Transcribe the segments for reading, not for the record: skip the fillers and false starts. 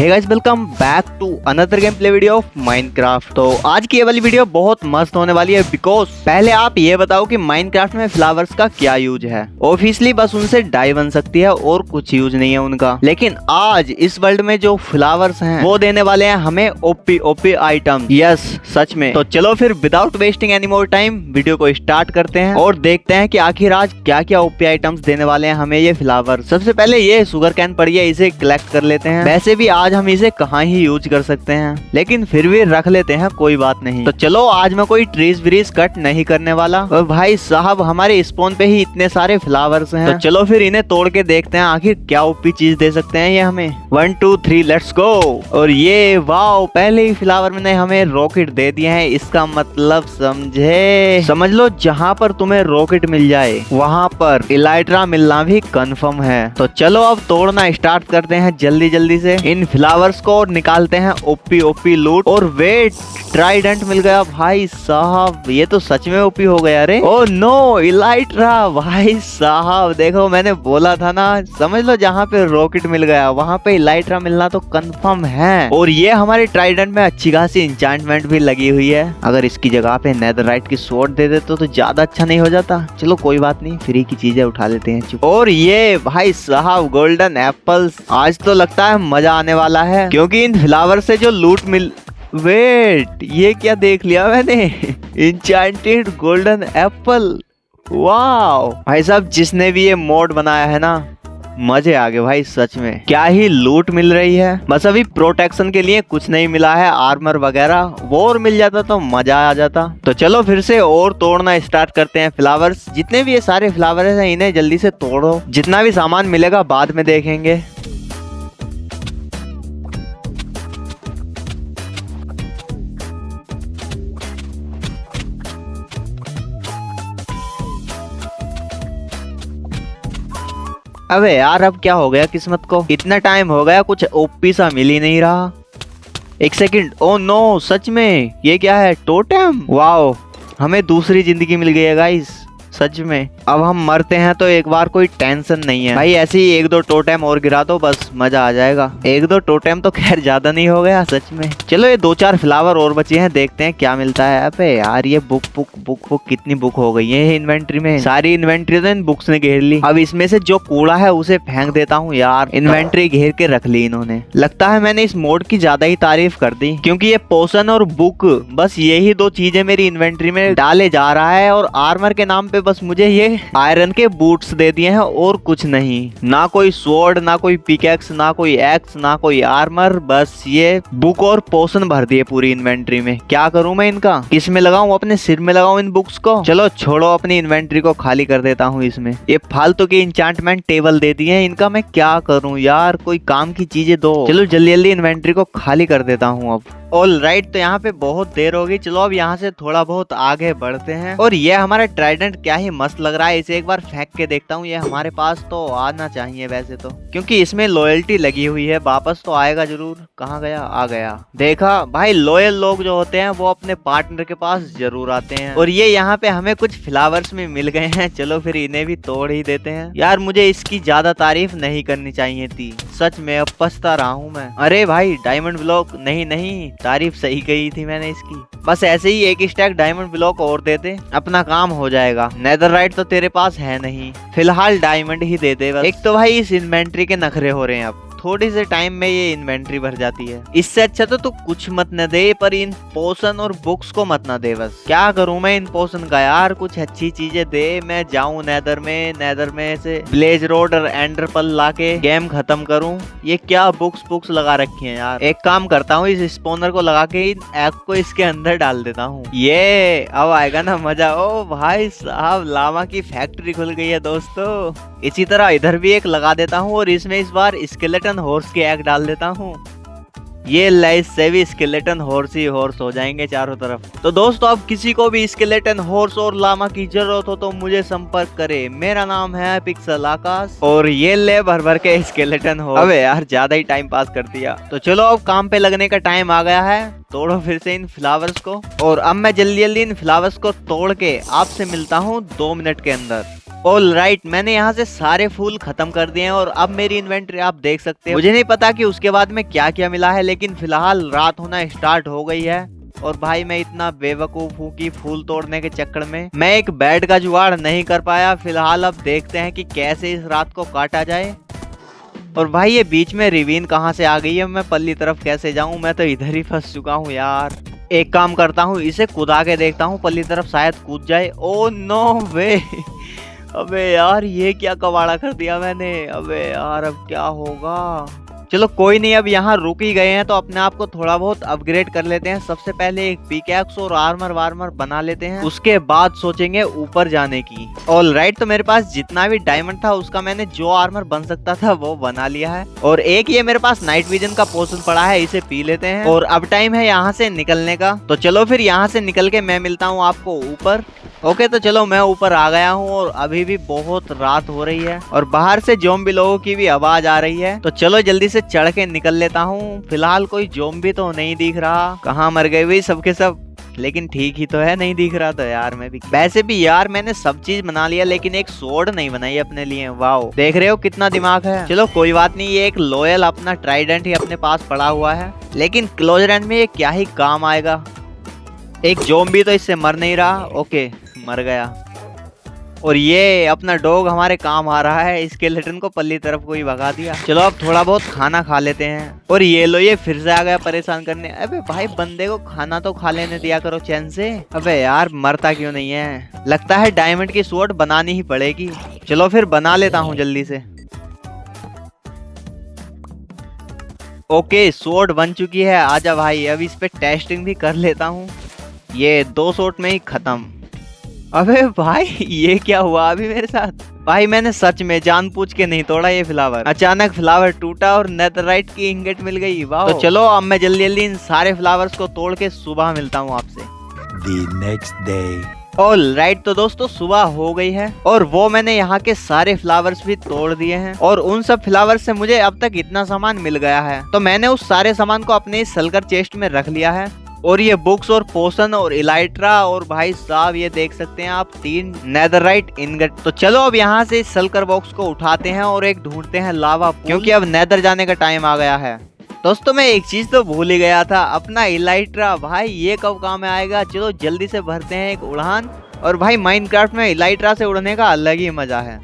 Hey guys, welcome back to another game play video of Minecraft. तो आज की ये वाली वीडियो बहुत मस्त होने वाली है बिकॉज पहले आप ये बताओ कि माइनक्राफ्ट में फ्लावर्स का क्या यूज है। ऑब्वियसली बस उनसे डाई बन सकती है और कुछ यूज नहीं है उनका। लेकिन आज इस वर्ल्ड में जो फ्लावर्स हैं वो देने वाले हैं हमें ओपी ओपी आइटम। यस, सच में। तो चलो फिर without wasting any more time video को स्टार्ट करते हैं और देखते हैं कि आखिर आज क्या क्या ओपी आइटम्स देने वाले हैं हमें ये फ्लावर। सबसे पहले ये शुगर कैन पड़ी है, इसे कलेक्ट कर लेते हैं। वैसे भी आज हम इसे कहाँ ही यूज कर सकते हैं, लेकिन फिर भी रख लेते हैं, कोई बात नहीं। तो चलो आज मैं कोई ट्रीज व्रीज कट नहीं करने वाला। और भाई साहब हमारे स्पॉन पे ही इतने सारे फ्लावर्स हैं, तो चलो फिर इन्हें तोड़ के देखते हैं आखिर क्या ओपी चीज दे सकते हैं ये हमें। 1 2 3 लेट्स गो। और ये वाओ, पहले ही फ्लावर में हमें रॉकेट दे दिए हैं। इसका मतलब समझ लो, जहाँ पर तुम्हें रॉकेट मिल जाए वहाँ पर इलाइट्रा मिलना भी कंफर्म है। तो चलो अब तोड़ना स्टार्ट करते हैं जल्दी जल्दी से इन फ्लावर्स को और निकालते हैं ओपी ओपी लूट। और वेट, ट्राइडेंट मिल गया भाई साहब, ये तो सच में ओपी हो गया रे। Oh no, elytra. भाई साहब देखो, मैंने बोला था ना, समझ लो जहाँ पे रॉकेट मिल गया वहाँ पे इलाइट्रा मिलना तो कंफर्म है। और ये हमारे ट्राइडेंट में अच्छी खासी इंचांटमेंट भी लगी हुई है। अगर इसकी जगह पे नेदरराइट की स्वॉर्ड दे देते तो ज्यादा अच्छा नहीं हो जाता। चलो कोई बात नहीं, फ्री की चीजें उठा लेते हैं। और ये भाई साहब गोल्डन एप्पल्स, आज तो लगता है मजा आने वाला है क्योंकि इन फ्लावर से जो लूट मिल। वेट, ये क्या देख लिया मैंने? Enchanted golden Apple. वाओ भाई साहब, जिसने भी ये मोड बनाया है ना, मजे आ गए भाई सच में। क्या ही लूट मिल रही है। बस अभी प्रोटेक्शन के लिए कुछ नहीं मिला है, आर्मर वगैरह। वो और मिल जाता तो मजा आ जाता। तो चलो फिर से और तोड़ना स्टार्ट करते हैं फ्लावर्स। जितने भी ये सारे फ्लावर्स हैं इन्हें जल्दी से तोड़ो। जितना भी सामान मिलेगा बाद में देखेंगे। अबे यार, अब क्या हो गया किस्मत को? इतना टाइम हो गया, कुछ ओपी सा मिल ही नहीं रहा। एक सेकंड। ओ नो, सच में ये क्या है? टोटेम। वाओ, हमें दूसरी जिंदगी मिल गई है गाइस, सच में। अब हम मरते हैं तो एक बार कोई टेंशन नहीं है भाई। ऐसे ही 1 2 टोटेम और गिरा दो, बस मजा आ जाएगा। 1 2 टोटेम तो खैर ज्यादा नहीं हो गया सच में। चलो ये 2 4 फ्लावर और बचे हैं, देखते हैं क्या मिलता है। अबे यार, ये बुक कितनी बुक हो गई है इन्वेंट्री में। सारी इन्वेंट्री तो इन बुक्स ने घेर ली। अब इसमें से जो कूड़ा है उसे फेंक देता हूँ यार। इन्वेंट्री घेर के रख ली इन्होंने। लगता है मैंने इस मोड की ज्यादा ही तारीफ कर दी, क्योंकि ये पोशन और बुक, बस यही 2 चीजें मेरी इन्वेंट्री में डाले जा रहा है। और आर्मर के नाम पे बस मुझे ये आयरन के बूट्स दे दिए हैं और कुछ नहीं। ना कोई स्वॉर्ड, ना कोई पिकैक्स, ना कोई एक्स, ना कोई आर्मर। बस ये बुक और पोशन भर दिए पूरी इन्वेंट्री में। क्या करूं मैं इनका? किस में लगाऊं? अपने सिर में लगाऊं इन बुक्स को? चलो छोड़ो, अपनी इन्वेंट्री को खाली कर देता हूं इसमें। ये फालतू के इंचांटमेंट टेबल दे दिए हैं, इनका मैं क्या करूं यार? कोई काम की चीजें दो। चलो जल्दी जल्दी इन्वेंट्री को खाली कर देता हूँ अब। ऑल राइट, तो यहाँ पे बहुत देर होगी। चलो अब यहाँ से थोड़ा बहुत आगे बढ़ते हैं। और ये हमारा ट्राइडेंट क्या ही मस्त लग रहा है। इसे एक बार फेंक के देखता हूँ। ये हमारे पास तो आना चाहिए वैसे तो, क्योंकि इसमें लॉयल्टी लगी हुई है। वापस तो आएगा जरूर। कहाँ गया? आ गया। देखा भाई, लॉयल लोग जो होते हैं वो अपने पार्टनर के पास जरूर आते हैं। और ये यहाँ पे हमें कुछ फ्लावर्स में मिल गए हैं। चलो फिर इन्हें भी तोड़ ही देते हैं। यार मुझे इसकी ज्यादा तारीफ नहीं करनी चाहिए थी, सच में। अब पछता रहा हूँ मैं। अरे भाई, डायमंड ब्लॉक नहीं, तारीफ सही कही थी मैंने इसकी। बस ऐसे ही 1 स्टैक डायमंड ब्लॉक और दे दे, अपना काम हो जाएगा। नेदरराइट तो तेरे पास है नहीं, फिलहाल डायमंड ही दे दे बस। एक तो भाई इस इन्वेंट्री के नखरे हो रहे हैं। अब थोड़ी से टाइम में ये इन्वेंट्री भर जाती है। इससे अच्छा तो तू कुछ मत न दे, पर इन पोशन और बुक्स को मत ना दे। बस क्या करूं मैं इन पोशन का यार? कुछ अच्छी चीजें दे, मैं जाऊं नेदर में से ब्लेज रोड और एंडर पल लाके गेम खत्म करूं। ये क्या बुक्स लगा रखी हैं यार? एक काम करता हूँ, इस स्पॉनर को लगा के इन एग को इसके अंदर डाल देता हूँ। ये अब आएगा ना मजा। ओ भाई साहब, लामा की फैक्ट्री खुल गई है दोस्तों। इसी तरह इधर भी एक लगा देता हूँ और इसमें इस बार स्केलेटन हॉर्स के एग डाल देता हूँ। ये लाइस से भी स्केलेटन हॉर्स ही हॉर्स हो जाएंगे चारों तरफ। तो दोस्तों, अब किसी को भी स्केलेटन हॉर्स और लामा की जरूरत हो तो मुझे संपर्क करे। मेरा नाम है पिक्सल आकाश और ये ले भर भर के स्केलेटन हॉर्स। अबे यार, ज्यादा ही टाइम पास कर दिया। तो चलो अब काम पे लगने का टाइम आ गया है। तोड़ो फिर से इन फ्लावर्स को। और अब मैं जल्दी जल्दी इन फ्लावर्स को तोड़ के आपसे मिलता हूँ 2 मिनट के अंदर। ऑल राइट, मैंने यहाँ से सारे फूल खत्म कर दिए हैं और अब मेरी इन्वेंटरी आप देख सकते हैं। मुझे नहीं पता कि उसके बाद में क्या क्या मिला है, लेकिन फिलहाल रात होना स्टार्ट हो गई है। और भाई मैं इतना बेवकूफ हूँ कि फूल तोड़ने के चक्कर में मैं एक बेड का जुगाड़ नहीं कर पाया। फिलहाल अब देखते हैं कि कैसे इस रात को काटा जाए। और भाई ये बीच में रिवीन कहाँ से आ गई है, मैं पल्ली तरफ कैसे जाऊं, मैं तो इधर ही फंस चुका हूँ यार। एक काम करता हूँ, इसे कूदा के देखता हूँ पल्ली तरफ, शायद कूद जाए। ओ नो वे अबे यार ये क्या कबाड़ा कर दिया मैंने। अबे यार अब क्या होगा। चलो कोई नहीं, अब यहाँ रुक ही गए हैं तो अपने आप को थोड़ा बहुत अपग्रेड कर लेते हैं। सबसे पहले एक पिकैक्स और आर्मर वार्मर बना लेते हैं, उसके बाद सोचेंगे ऊपर जाने की। ऑल राइट, तो मेरे पास जितना भी डायमंड था उसका मैंने जो आर्मर बन सकता था वो बना लिया है। और एक ये मेरे पास नाइट विजन का पोशन पड़ा है, इसे पी लेते हैं। और अब टाइम है यहाँ से निकलने का, तो चलो फिर यहाँ से निकल के मैं मिलता हूँ आपको ऊपर। ओके तो चलो मैं ऊपर आ गया हूँ और अभी भी बहुत रात हो रही है और बाहर से ज़ॉम्बी लोगों की भी आवाज आ रही है। तो चलो जल्दी से चढ़ के निकल लेता हूँ। फिलहाल कोई ज़ॉम्बी तो नहीं दिख रहा, कहाँ मर गए भाई सबके सब। लेकिन ठीक ही तो है, नहीं दिख रहा तो यार मैं भी। वैसे भी यार मैंने सब चीज बना लिया, लेकिन एक सोर्ड नहीं बनाई अपने लिए। वाओ, देख रहे हो कितना दिमाग है। चलो कोई बात नहीं, ये एक लॉयल अपना ट्राइडेंट ही अपने पास पड़ा हुआ है, लेकिन क्लोज रेंज में ये क्या ही काम आएगा। एक ज़ॉम्बी तो इससे मर नहीं रहा। ओके मर गया। और ये अपना डॉग हमारे काम आ रहा है, स्केलेटन को पल्ली तरफ को ही भगा दिया। चलो अब थोड़ा बहुत खाना खा लेते हैं। और ये लो, ये फिर से आ गया परेशान करने। अबे भाई बंदे को खाना तो खा लेने दिया करो चैन से। अबे यार मरता क्यों नहीं है। लगता है डायमंड की स्वॉर्ड बनानी ही पड़ेगी। चलो फिर बना लेता हूँ जल्दी से। ओके स्वॉर्ड बन चुकी है, आजा भाई। अब इस पे टेस्टिंग भी कर लेता हूँ। ये 2 शॉट में ही खत्म। अबे भाई ये क्या हुआ अभी मेरे साथ। भाई मैंने सच में जानबूझ के नहीं तोड़ा ये फ्लावर, अचानक फ्लावर टूटा और नेथरराइट की इंगेट मिल गई। वाह। तो चलो अब मैं जल्दी जल्दी इन सारे फ्लावर्स को तोड़ के सुबह मिलता हूँ आपसे। The next day. All right, तो दोस्तों सुबह हो गई है और वो मैंने यहाँ के सारे फ्लावर्स भी तोड़ दिए हैं। और उन सब फ्लावर्स से मुझे अब तक इतना सामान मिल गया है, तो मैंने उस सारे सामान को अपने इस सल्कर चेस्ट में रख लिया है। और ये बुक्स और पोशन और इलाइट्रा और भाई साहब ये देख सकते हैं आप 3 नेदरराइट इनगट। तो चलो अब यहाँ से इस सल्कर बॉक्स को उठाते हैं और एक ढूंढते हैं लावा पूल, क्योंकि अब नेदर जाने का टाइम आ गया है। दोस्तों मैं एक चीज तो भूल ही गया था, अपना इलाइट्रा। भाई ये कब काम में आएगा। चलो जल्दी से भरते हैं एक उड़ान। और भाई माइनक्राफ्ट में इलाइट्रा से उड़ने का अलग ही मजा है।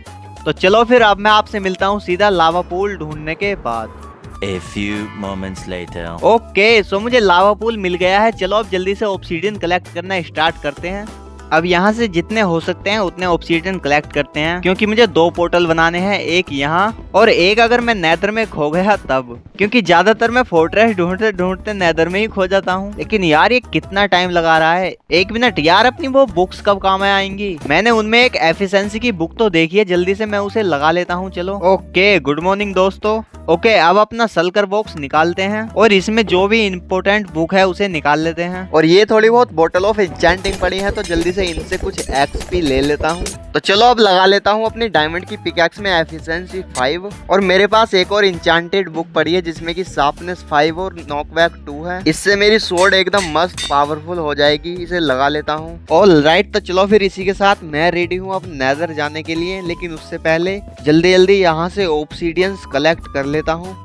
तो चलो फिर अब मैं आपसे मिलता हूँ सीधा लावा पूल ढूंढने के बाद। A few moments later. Okay so मुझे लावा पूल मिल गया है। चलो अब जल्दी से ऑब्सीडियन कलेक्ट करना स्टार्ट करते हैं। अब यहाँ से जितने हो सकते हैं उतने ऑब्सीडियन कलेक्ट करते हैं, क्योंकि मुझे 2 पोर्टल बनाने हैं, एक यहाँ और एक अगर मैं नेदर में खो गया तब, क्योंकि ज्यादातर मैं फोर्ट्रेस ढूंढते ढूंढते नेदर में ही खो जाता हूँ। लेकिन यार ये कितना टाइम लगा रहा है। 1 मिनट यार, अपनी वो बुक्स कब काम में आएंगी। मैंने उनमें एक एफिशिएंसी की बुक तो देखी है, जल्दी से मैं उसे लगा लेता हूँ। चलो ओके गुड मॉर्निंग दोस्तों। ओके अब अपना सल्कर बॉक्स निकालते हैं और इसमें जो भी इम्पोर्टेंट बुक है उसे निकाल लेते हैं। और ये थोड़ी बहुत बोतल ऑफ इंचेंटिंग पड़ी है, तो जल्दी से इनसे कुछ एक्सपी ले लेता हूँ। तो चलो अब लगा लेता हूँ अपनी डायमंड की पिकैक्स में एफिशिएंसी 5। और मेरे पास एक और इंचेंटेड बुक पड़ी है जिसमें कि शार्पनेस 5 और नॉकबैक 2 है। इससे मेरी स्वॉर्ड एकदम मस्त पावरफुल हो जाएगी। इसे लगा लेता हूँ। ऑल राइट, तो चलो फिर इसी के साथ मैं रेडी हूँ अब नेदर जाने के लिए। लेकिन उससे पहले जल्दी जल्दी यहाँ से ऑब्सीडियंस कलेक्ट कर लेता हूँ।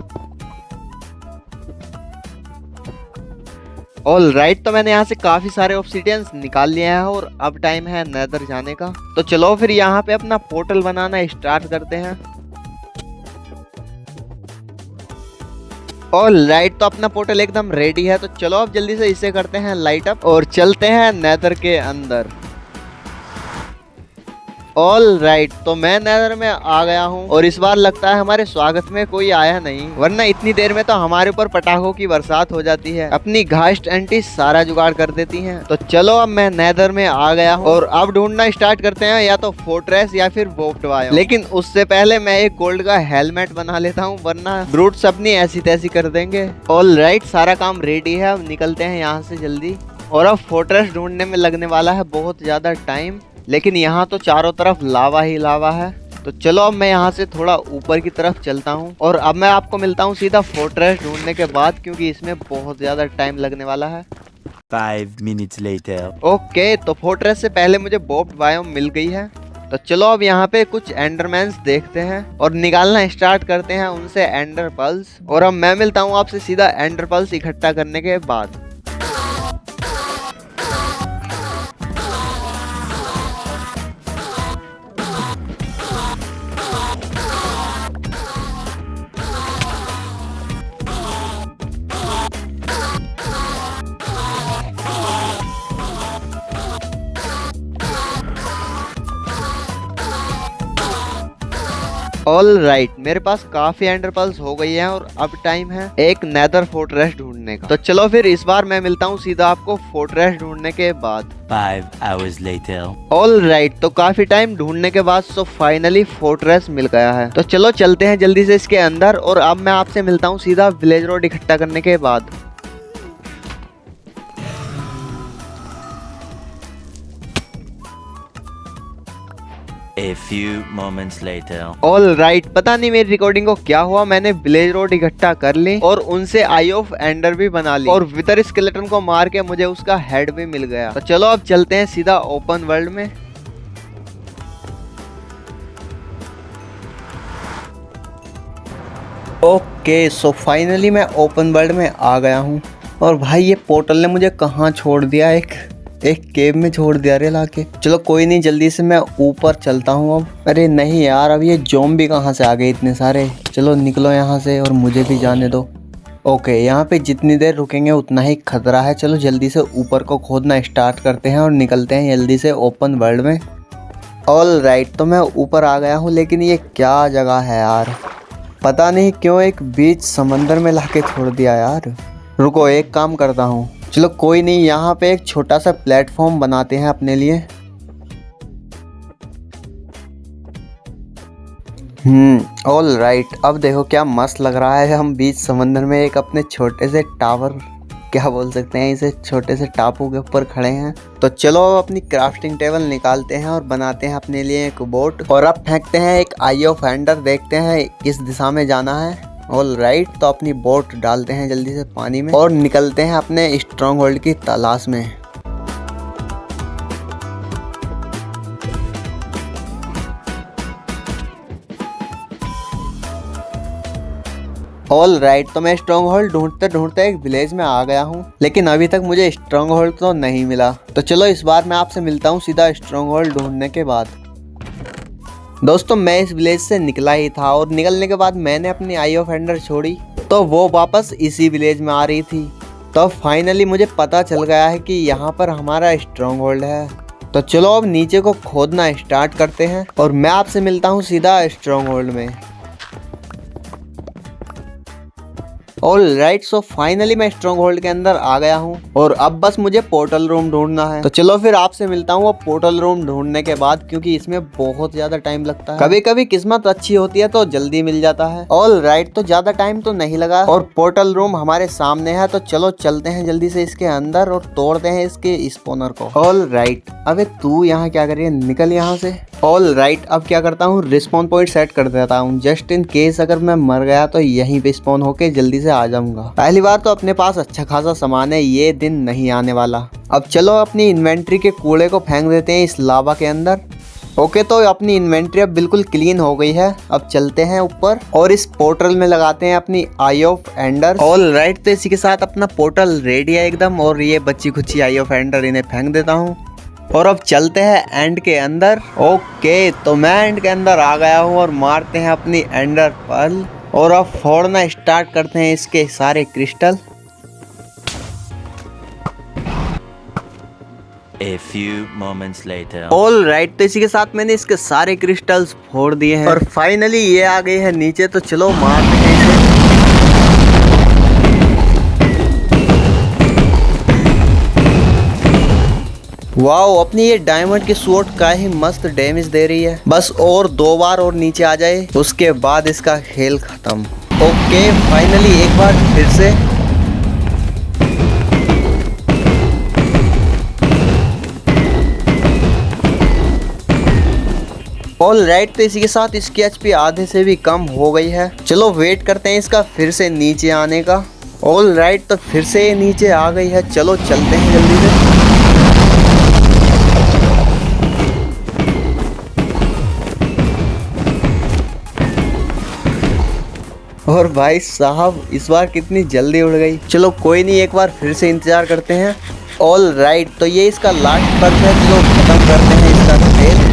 ऑल राइट, तो मैंने यहाँ से काफी सारे ऑब्सीडियंस निकाल लिए हैं और अब टाइम है नेदर जाने का। तो चलो फिर यहाँ पे अपना पोर्टल बनाना स्टार्ट करते हैं। ऑल राइट, तो अपना पोर्टल एकदम रेडी है। तो चलो अब जल्दी से इसे करते हैं लाइट अप और चलते हैं नेदर के अंदर। ऑल राइट, तो मैं नेदर में आ गया हूँ और इस बार लगता है हमारे स्वागत में कोई आया नहीं, वरना इतनी देर में तो हमारे ऊपर पटाखों की बरसात हो जाती है। अपनी घास्ट एंटी सारा जुगाड़ कर देती हैं। तो चलो अब मैं नेदर में आ गया हूँ और अब ढूंढना स्टार्ट करते हैं, या तो फोर्ट्रेस या फिर वॉर्प्ड बायोम। लेकिन उससे पहले मैं एक गोल्ड का हेलमेट बना लेता हूँ, वरना ब्रूट्स अपनी ऐसी तैसी कर देंगे। ऑल राइट, सारा काम रेडी है, अब निकलते हैं यहाँ से जल्दी। और अब फोर्ट्रेस ढूंढने में लगने वाला है बहुत ज्यादा टाइम, लेकिन यहाँ तो चारों तरफ लावा ही लावा है। तो चलो अब मैं यहाँ से थोड़ा ऊपर की तरफ चलता हूँ और अब मैं आपको मिलता हूँ सीधा फोर्ट्रेस ढूंढने के बाद, क्योंकि इसमें बहुत ज्यादा टाइम लगने वाला है। 5 minutes later. ओके, तो फोर्ट्रेस से पहले मुझे वॉर्प्ड बायोम मिल गई है। तो चलो अब यहाँ पे कुछ एंडरमैन्स देखते हैं और निकालना स्टार्ट करते हैं उनसे एंडर पल्स। और अब मैं मिलता हूँ आपसे सीधा एंडर पल्स इकट्ठा करने के बाद। ऑल राइट, मेरे पास काफी एंडर पल्स हो गई है और अब टाइम है एक नेदर फोर्ट्रेस ढूंढने का। तो चलो फिर इस बार मैं मिलता हूँ सीधा आपको फोर्ट्रेस ढूंढने के बाद। 5 hours later. ऑल राइट, तो काफी टाइम ढूंढने के बाद तो फाइनली फोर्ट्रेस मिल गया है। तो चलो चलते हैं जल्दी से इसके अंदर और अब मैं आपसे मिलता हूँ सीधा विलेज रोड इकट्ठा करने के बाद। A few moments later. All right, पता नहीं मेरी रिकॉर्डिंग को क्या हुआ, मैंने विलेज रोड इकट्ठा कर ली और उनसे आई ऑफ एंडर भी बना ली और विदर स्केलेटन को मार के मुझे उसका हेड भी मिल गया। तो चलो अब चलते हैं सीधा ओपन वर्ल्ड में। ओके, सो फाइनली मैं ओपन वर्ल्ड में आ गया हूँ और भाई ये पोर्टल ने मुझे कहाँ छोड़ दिया, एक केव में छोड़ दिया रे लाके। चलो कोई नहीं, जल्दी से मैं ऊपर चलता हूँ अब। अरे नहीं यार, अब ये ज़ॉम्बी कहाँ से आ गए इतने सारे। चलो निकलो यहाँ से और मुझे भी जाने दो। ओके, यहाँ पे जितनी देर रुकेंगे उतना ही खतरा है। चलो जल्दी से ऊपर को खोदना स्टार्ट करते हैं और निकलते हैं जल्दी से ओपन वर्ल्ड में। ऑल राइट, तो मैं ऊपर आ गया हूँ, लेकिन ये क्या जगह है यार, पता नहीं क्यों एक बीच समंदर में लाके छोड़ दिया यार। रुको एक काम करता हूँ, चलो कोई नहीं, यहाँ पे एक छोटा सा प्लेटफॉर्म बनाते हैं अपने लिए। ऑल राइट, अब देखो क्या मस्त लग रहा है। हम बीच समंदर में एक अपने छोटे से टावर, क्या बोल सकते हैं इसे, छोटे से टापू के ऊपर खड़े हैं। तो चलो अब अपनी क्राफ्टिंग टेबल निकालते हैं और बनाते हैं अपने लिए एक बोट और अब फेंकते हैं एक आई ऑफ एंडर, देखते हैं किस दिशा में जाना है। ऑल राइट, तो अपनी बोट डालते हैं जल्दी से पानी में और निकलते हैं अपने स्ट्रॉन्ग होल्ड की तलाश में। ऑल राइट, तो मैं स्ट्रॉन्ग होल्ड ढूंढते ढूंढते एक विलेज में आ गया हूँ, लेकिन अभी तक मुझे स्ट्रॉन्ग होल्ड तो नहीं मिला। तो चलो इस बार मैं आपसे मिलता हूँ सीधा स्ट्रॉन्ग होल्ड ढूंढने के बाद। दोस्तों मैं इस विलेज से निकला ही था और निकलने के बाद मैंने अपनी आई ऑफ एंडर छोड़ी तो वो वापस इसी विलेज में आ रही थी। तो फाइनली मुझे पता चल गया है कि यहाँ पर हमारा स्ट्रॉन्ग होल्ड है। तो चलो अब नीचे को खोदना स्टार्ट करते हैं और मैं आपसे मिलता हूँ सीधा स्ट्रॉन्ग होल्ड में। ऑल राइट, सो फाइनली मैं स्ट्रॉन्ग होल्ड के अंदर आ गया हूँ और अब बस मुझे पोर्टल रूम ढूंढना है। तो चलो फिर आपसे मिलता हूँ अब पोर्टल रूम ढूंढने के बाद, क्योंकि इसमें बहुत ज्यादा टाइम लगता है। कभी कभी किस्मत अच्छी होती है तो जल्दी मिल जाता है। ऑल राइट, तो ज्यादा टाइम तो नहीं लगा और पोर्टल रूम हमारे सामने है। तो चलो चलते हैं जल्दी से इसके अंदर और तोड़ते हैं इसके स्पोनर को। ऑल राइट, अबे तू यहाँ क्या कर रही है, निकल यहाँ से। ऑल राइट, अब क्या करता हूँ, रिस्पॉन पॉइंट सेट कर देता हूँ, जस्ट इन केस अगर मैं मर गया तो यहीं पे स्पॉन होके जल्दी से आ जाऊंगा। पहली बार तो अपने पास अच्छा खासा सामान है, ये दिन नहीं आने वाला। अब चलो अपनी इन्वेंट्री के कूड़े को फेंक देते हैं इस लावा के अंदर। ओके, तो अपनी इन्वेंट्री अब बिल्कुल क्लीन हो गई है। अब चलते हैं ऊपर और इस पोर्टल में लगाते हैं अपनी आई ऑफ एंडर। ऑल राइट, तो इसी के साथ अपना पोर्टल रेडी है एकदम और ये बच्ची खुच्ची आई ऑफ एंडर इन्हें फेंक देता हूँ और अब चलते हैं एंड के अंदर। ओके, तो मैं एंड के अंदर आ गया हूँ और मारते हैं अपनी एंडर पर्ल और अब फोड़ना स्टार्ट करते हैं इसके सारे crystal. A few moments later. All right, तो इसी के साथ मैंने इसके सारे क्रिस्टल्स फोड़ दिए हैं और फाइनली ये आ गई है नीचे। तो चलो मारते हैं इसे। वाओ, अपनी ये डायमंड की सूट का ही मस्त डैमेज दे रही है। बस और 2 बार और नीचे आ जाए उसके बाद इसका खेल खत्म। ओके, फाइनली एक बार फिर से। ऑल राइट, तो इसी के साथ इसकी एचपी आधे से भी कम हो गई है। चलो वेट करते हैं इसका फिर से नीचे आने का। ऑल राइट, तो फिर से ये नीचे आ गई है। चलो चलते हैं जल्दी से। और भाई साहब इस बार कितनी जल्दी उड़ गई। चलो कोई नहीं, एक बार फिर से इंतजार करते हैं। ऑल राइट, तो ये इसका लास्ट पर्ट है। चलो खत्म करते हैं इसका खेल।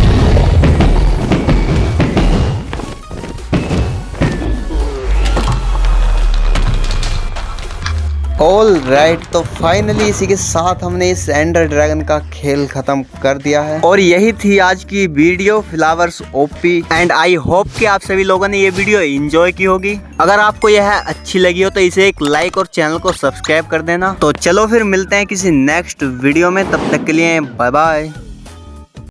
ऑल राइट, तो फाइनली इसी के साथ हमने इस एंडर ड्रैगन का खेल खत्म कर दिया है। और यही थी आज की video flowers OP, and I hope कि आप सभी लोगों ने ये वीडियो एंजॉय की होगी। अगर आपको यह अच्छी लगी हो तो इसे एक लाइक और चैनल को सब्सक्राइब कर देना। तो चलो फिर मिलते हैं किसी नेक्स्ट वीडियो में, तब तक के लिए बाय बाय।